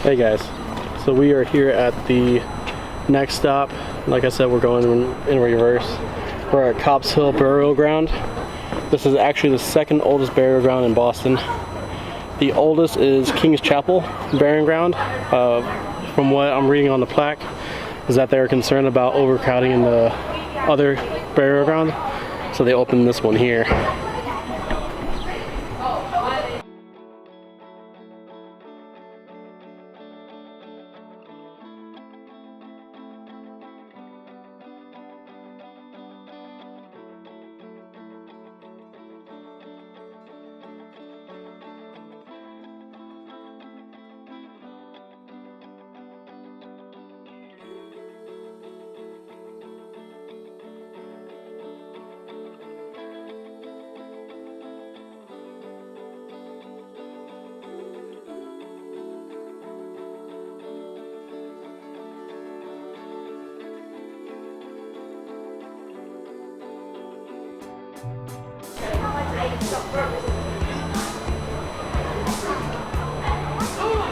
Hey guys, so we are here at the next stop. Like I said, we're going in reverse. We're at Copp's Hill Burial Ground. This is actually the second oldest burial ground in Boston. The oldest is King's Chapel Burying Ground. From what I'm reading on the plaque, is that they were concerned about overcrowding in the other burial ground, so they opened this one here.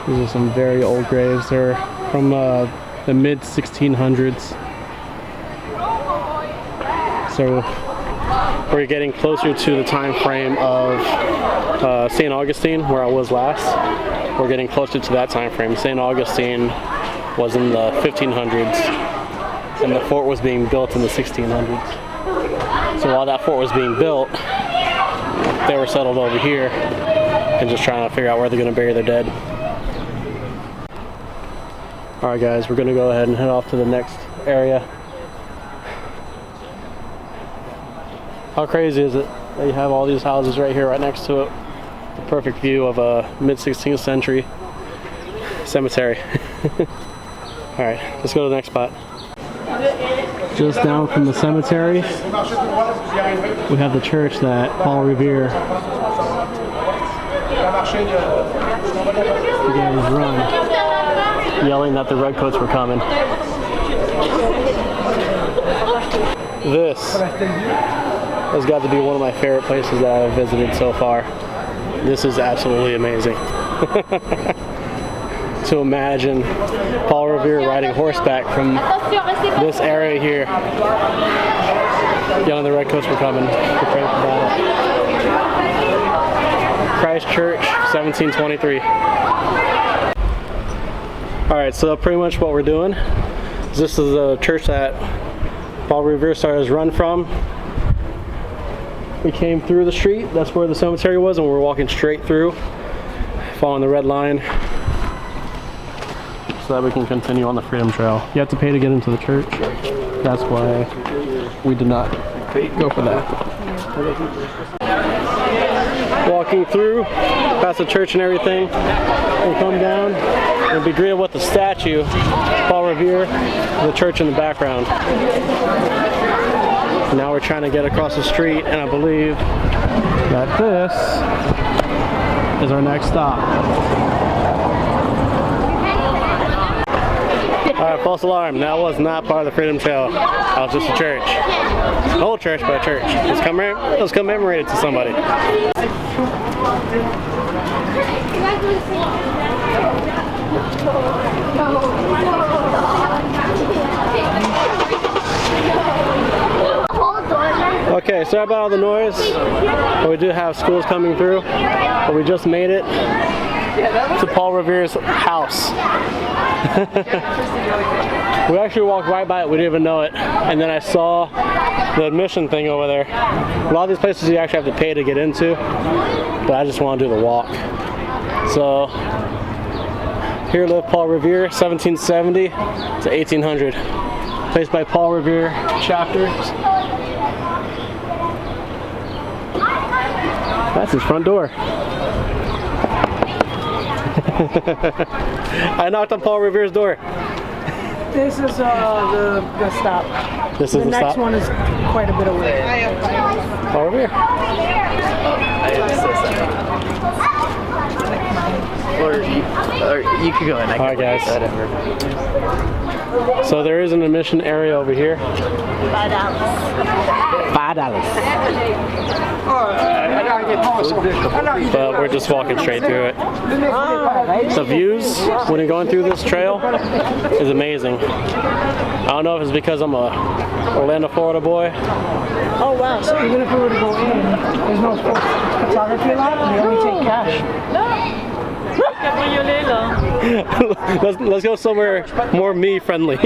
These are some very old graves. They're from the mid 1600s. So we're getting closer to the time frame of St. Augustine, where I was last. We're getting closer to that time frame. St. Augustine was in the 1500s, and the fort was being built in the 1600s. So while that fort was being built, they were settled over here and just trying to figure out where they're going to bury their dead. Alright guys, we're going to go ahead and head off to the next area. How crazy is it that you have all these houses right here, right next to it? The perfect view of a mid-16th century cemetery. Alright, let's go to the next spot. Just down from the cemetery, we have the church that Paul Revere began his run, yelling that the redcoats were coming. This has got to be one of my favorite places that I've visited so far. This is absolutely amazing. To imagine Paul Revere riding horseback from this area here, yelling the redcoats were coming, preparing for battle. Christ Church, 1723. Alright, so pretty much what we're doing is this is the church that Paul Revere started his run from. We came through the street, that's where the cemetery was, and we're walking straight through, following the red line, so that we can continue on the Freedom Trail. You have to pay to get into the church. That's why we did not go for that. Walking through, past the church and everything, we'll come down and be greeted with the statue, Paul Revere, the church in the background. Now we're trying to get across the street, and I believe that this is our next stop. Alright, false alarm. That was not part of the Freedom Trail. That was just a church. An old church, but a church. It was commemorated to somebody. Okay, sorry about all the noise, but we do have schools coming through, but we just made it to Paul Revere's house. We actually walked right by it, we didn't even know it, and then I saw the admission thing over there. A lot of these places you actually have to pay to get into, but I just want to do the walk. So here lived Paul Revere, 1770 to 1800. Placed by Paul Revere chapters. That's his front door. I knocked on Paul Revere's door. This is the stop. This is the next stop? one is quite a bit away. Paul Revere. Or you could go in. Alright guys. Whatever. So there is an admission area over here. $5. $5. But we're just walking straight through it. The views when you're going through this trail is amazing. I don't know if it's because I'm a Orlando, Florida boy. Oh wow, so even if we were to go in, there's no photography allowed and they only take cash. let's go somewhere more me friendly.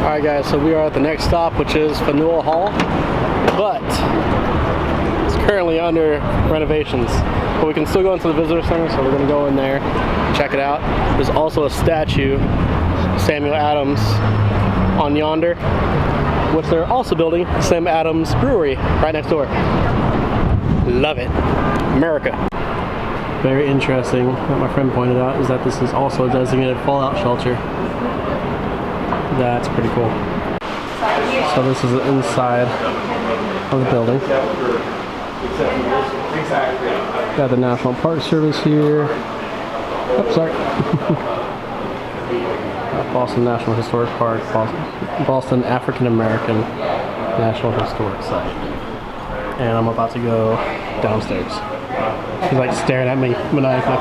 Alright guys, so we are at the next stop, which is Faneuil Hall, but it's currently under renovations. But we can still go into the visitor center, so we're going to go in there and check it out. There's also a statue, Samuel Adams, on yonder, which they're also building Sam Adams Brewery right next door. Love it. America. Very interesting, what my friend pointed out, is that this is also a designated fallout shelter. That's pretty cool. So this is the inside of the building. Got the National Park Service here. Oops, sorry. Boston National Historic Park, Boston African American National Historic Site. And I'm about to go downstairs. He's like staring at me maniacally.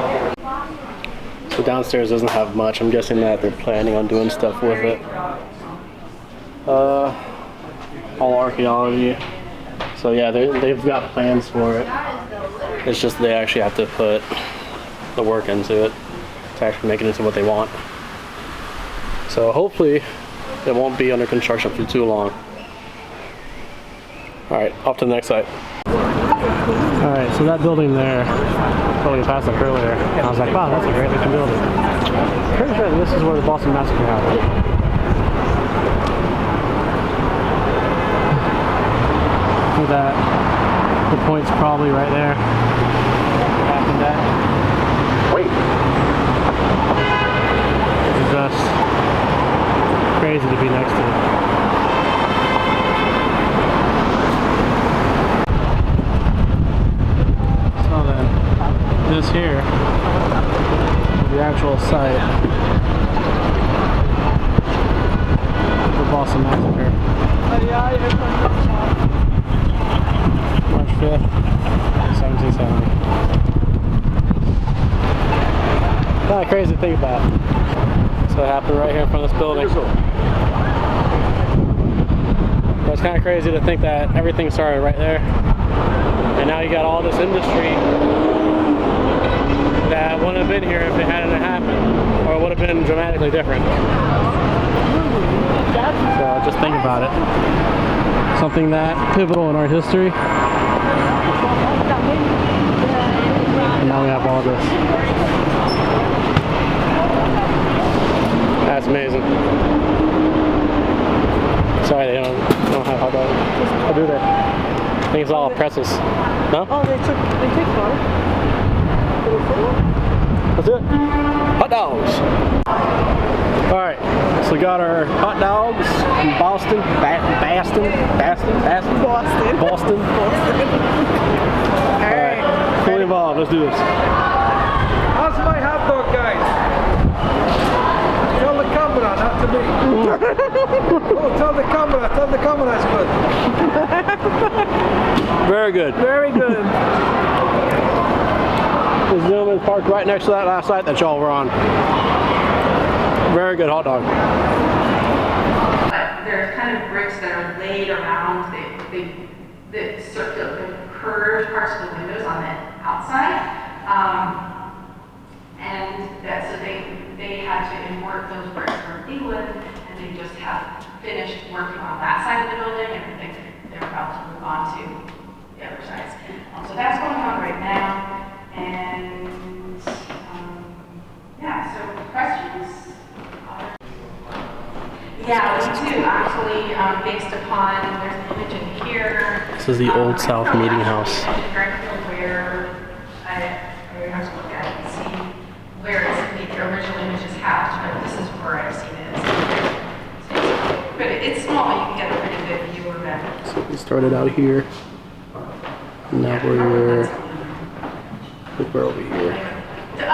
So downstairs doesn't have much. I'm guessing that they're planning on doing stuff with it. All archaeology. So yeah, they've got plans for it. It's just they actually have to put the work into it to actually make it into what they want. So hopefully it won't be under construction for too long. Alright, off to the next site. Alright, so that building there, totally passed up earlier. And I was like, wow, that's a great looking building. Pretty sure this is where the Boston Massacre happened. Look at that. The point's probably right there. Happened at. Wait. It's just crazy to be next to it. This here, the actual site of the Boston Massacre. March 5th, 1770. Kind of crazy to think about. So it happened right here in front of this building. But it's kind of crazy to think that everything started right there. And now you got all this industry that wouldn't have been here if it hadn't happened, or it would have been dramatically different. So just think about it. Something that pivotal in our history. And now we have all this. That's amazing. Sorry, they don't have hot dogs. I'll do that. I think it's all pretzels. No? Oh, they take one. That's it. Hot dogs. Alright, so we got our hot dogs from Boston. Alright, fully involved. Let's do this. How's my hot dog, guys? Tell the camera, not to me. Oh, tell the camera it's good. Very good. Very good. This gentleman's parked right next to that last site that y'all were on. Very good hot dog. There's kind of bricks that are laid around the circular, curved parts of the windows on the outside. And so they had to import those bricks from England, and they just have finished working on that side of the building, and they're about to move on to the other sides. So that's going on right now. And yeah, so questions? Yeah, we do actually, based upon, there's an image in here. This is the Old South Meeting House. Where I have to look at it and see where the original image is housed, but this is where I've seen it. But it's small, you can get a pretty good view of it. So we started out here. Now we're over here.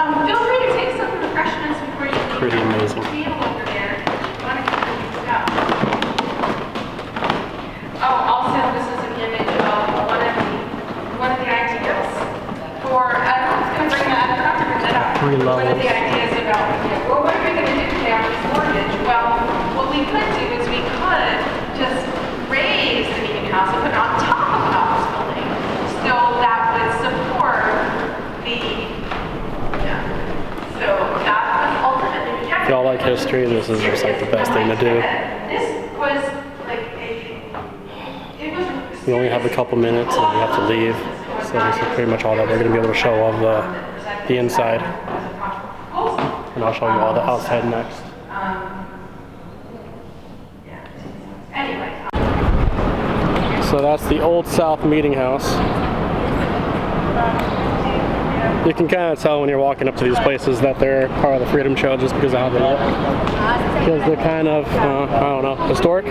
Feel free to take some refreshments before you leave. Pretty amazing. Table over there. You want to continue to go. Oh, also, this is an image of one of the ideas for, I was going to bring that up. Three One of levels. the ideas about, well, what are we going to do today on this mortgage? Well, what we could do is we could just raise the meeting house and put it on top of an office building. So that would support the, so that was ultimately rejected. If y'all like history, this is just like the best thing to do. This was like it was. We only have a couple minutes and we have to leave. So this is pretty much all that we're going to be able to show of the inside. And I'll show you all the outside next. Anyway. So that's the Old South Meeting House. You can kind of tell when you're walking up to these places that they're part of the Freedom Trail just because of how they look. Because they're kind of, I don't know, historic.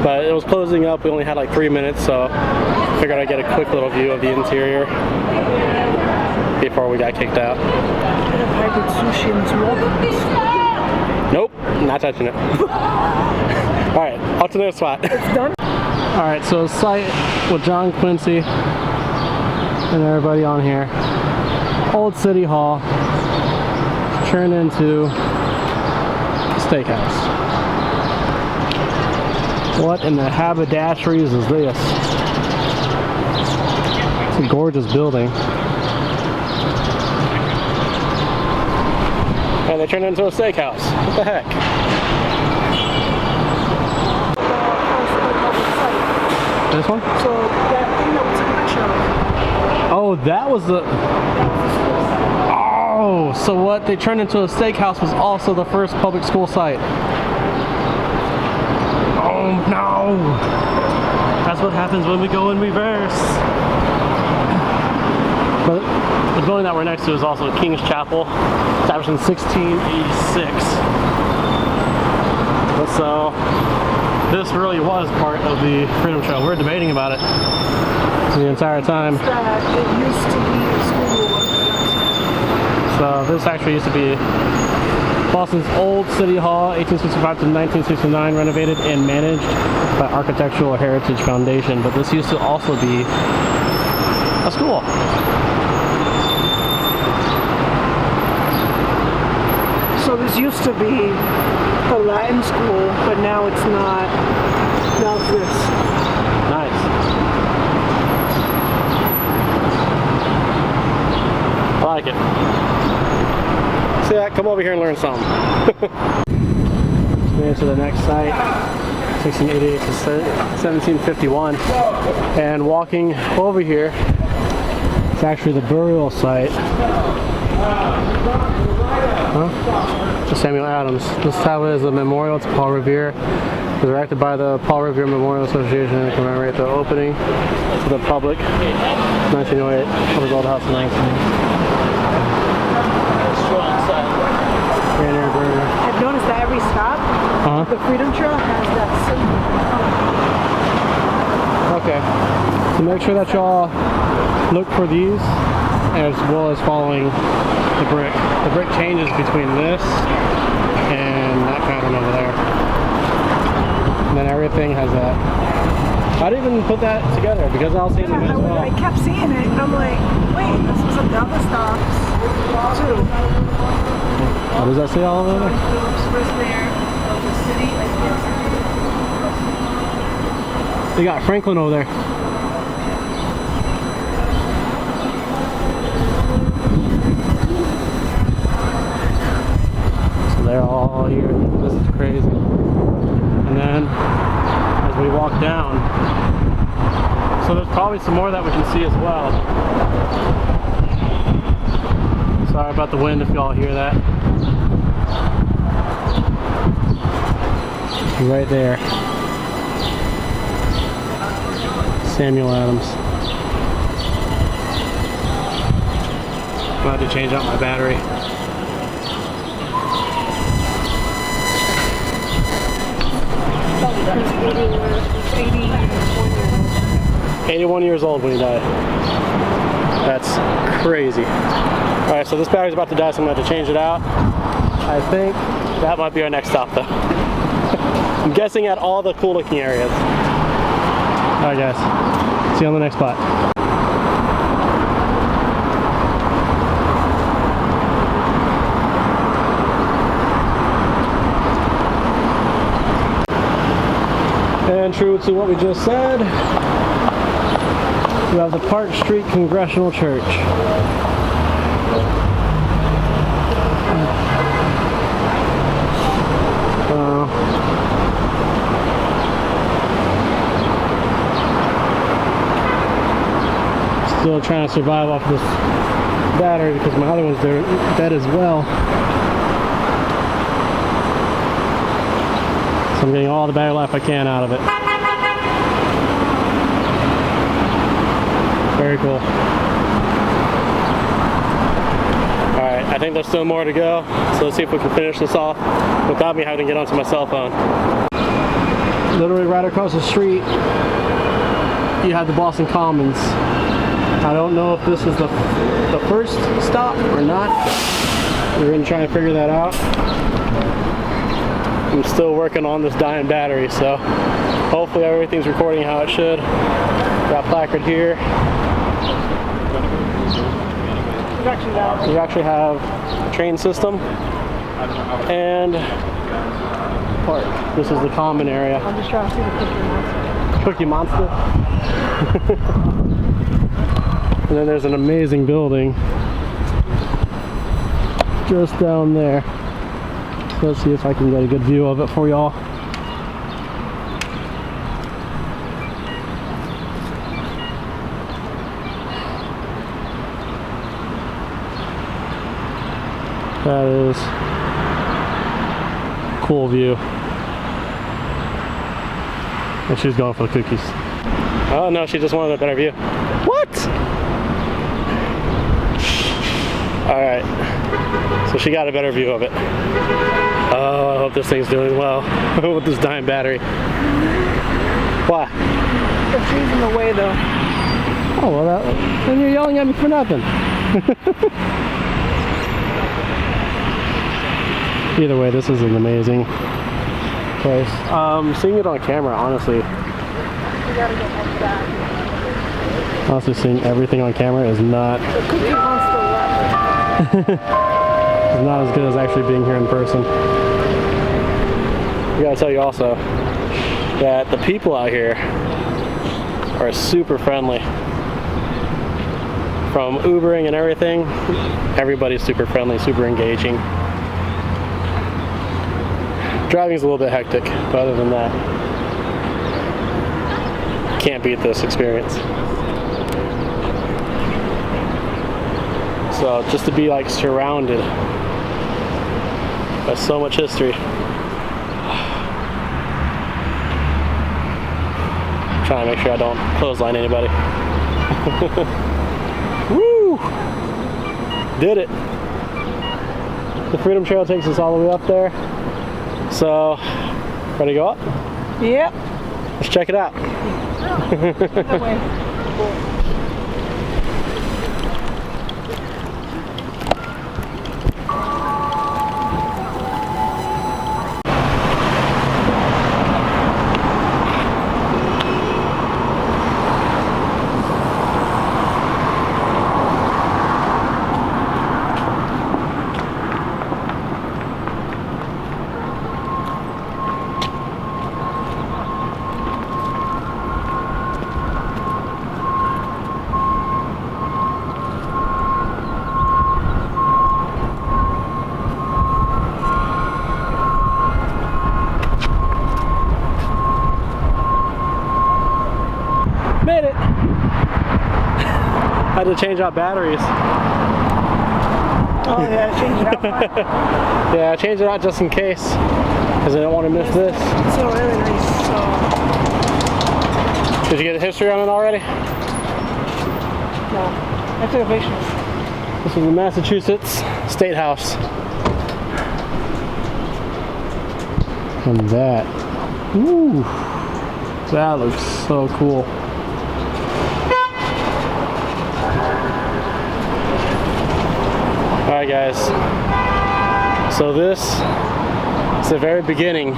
But it was closing up. We only had like 3 minutes, so I figured I'd get a quick little view of the interior before we got kicked out. Nope, not touching it. Alright, on to the next spot. It's done. Alright, so a site with John Quincy and everybody on here. Old City Hall turned into a steakhouse. What in the haberdasheries is this? It's a gorgeous building. And they turned it into a steakhouse. What the heck? This one? So that thing that we took a picture of. Oh, that was the... Oh, so what they turned into a steakhouse was also the first public school site. Oh, no! That's what happens when we go in reverse. But the building that we're next to is also King's Chapel, established in 1686. So, this really was part of the Freedom Trail. We're debating about it the entire time. It used to be a school. So this actually used to be Boston's Old City Hall, 1865 to 1969, renovated and managed by Architectural Heritage Foundation. But this used to also be a school. So this used to be a Latin school, but now it's not. Now it's this. Nice. I like it. See that? Come over here and learn something. Made it to the next site, 1688 to 1751. And walking over here, it's actually the burial site. Huh? To Samuel Adams. This tablet is a memorial to Paul Revere. It was erected by the Paul Revere Memorial Association to commemorate the opening to the public. 1908. Public Old House in 1908. I've noticed that every stop, the Freedom Trail has that symbol. Okay. So make sure that y'all look for these as well as following the brick. The brick changes between this and that pattern over there. And then everything has that. I didn't even put that together because I was seeing them as well. I kept seeing it and I'm like, wait, this was a double stops too. What does that say all over there? First mayor of the city. They got Franklin over there. So they're all here. This is crazy. And then as we walk down, so there's probably some more that we can see as well. Sorry about the wind if y'all hear that. Right there. Samuel Adams. I'm about to change out my battery. He's 81 81 years old when he died. That's crazy. All right, so this battery's about to die, so I'm gonna have to change it out. I think that might be our next stop though. I'm guessing at all the cool looking areas. All right guys, see you on the next spot. And true to what we just said, we have the Park Street Congressional Church. Still trying to survive off this battery because my other one's dead as well. So I'm getting all the battery life I can out of it. Very cool. Alright, I think there's still more to go. So let's see if we can finish this off without me having to get onto my cell phone. Literally right across the street, you have the Boston Commons. I don't know if this is the first stop or not. We're going to try and figure that out. I'm still working on this dying battery, so hopefully everything's recording how it should. Got placard here. We actually have a train system and park. This is the common area. I'm just trying to see the Cookie Monster. Cookie Monster. And then there's an amazing building just down there. So let's see if I can get a good view of it for y'all. That is a cool view. And she's going for the cookies. Oh no, she just wanted a better view. What? Alright, so she got a better view of it. Oh, I hope this thing's doing well with this dying battery. Why? The tree's in the way though. Oh, well, then you're yelling at me for nothing. Either way, this is an amazing place. Seeing it on camera, honestly. Honestly, seeing everything on camera is not. The Cookie Monster left. It's not as good as actually being here in person. I gotta tell you also that the people out here are super friendly. From Ubering and everything, everybody's super friendly, super engaging. Driving's a little bit hectic, but other than that, can't beat this experience. So just to be like surrounded by so much history. I'm trying to make sure I don't clothesline anybody. Woo! Did it. The Freedom Trail takes us all the way up there. So, ready to go up? Yep. Let's check it out. That way. Made it! Had to change out batteries. Oh yeah, change it out. Yeah, I changed it out just in case, because I don't want to miss this. It's so really nice. Did you get a history on it already? No, I took a picture. This is the Massachusetts State House. And that, ooh, that looks so cool. Alright guys, so this is the very beginning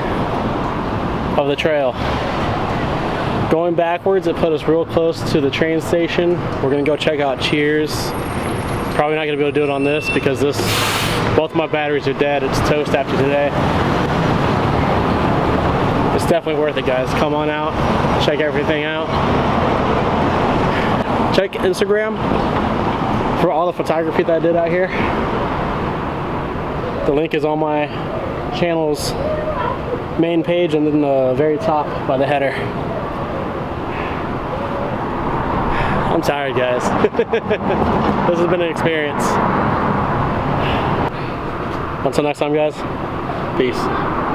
of the trail. Going backwards, it put us real close to the train station. We're gonna go check out Cheers. Probably not gonna be able to do it on this because both my batteries are dead. It's toast after today. It's definitely worth it, guys. Come on out, check everything out. Check Instagram for all the photography that I did out here. The link is on my channel's main page and then the very top by the header. I'm tired, guys. This has been an experience. Until next time, guys. Peace.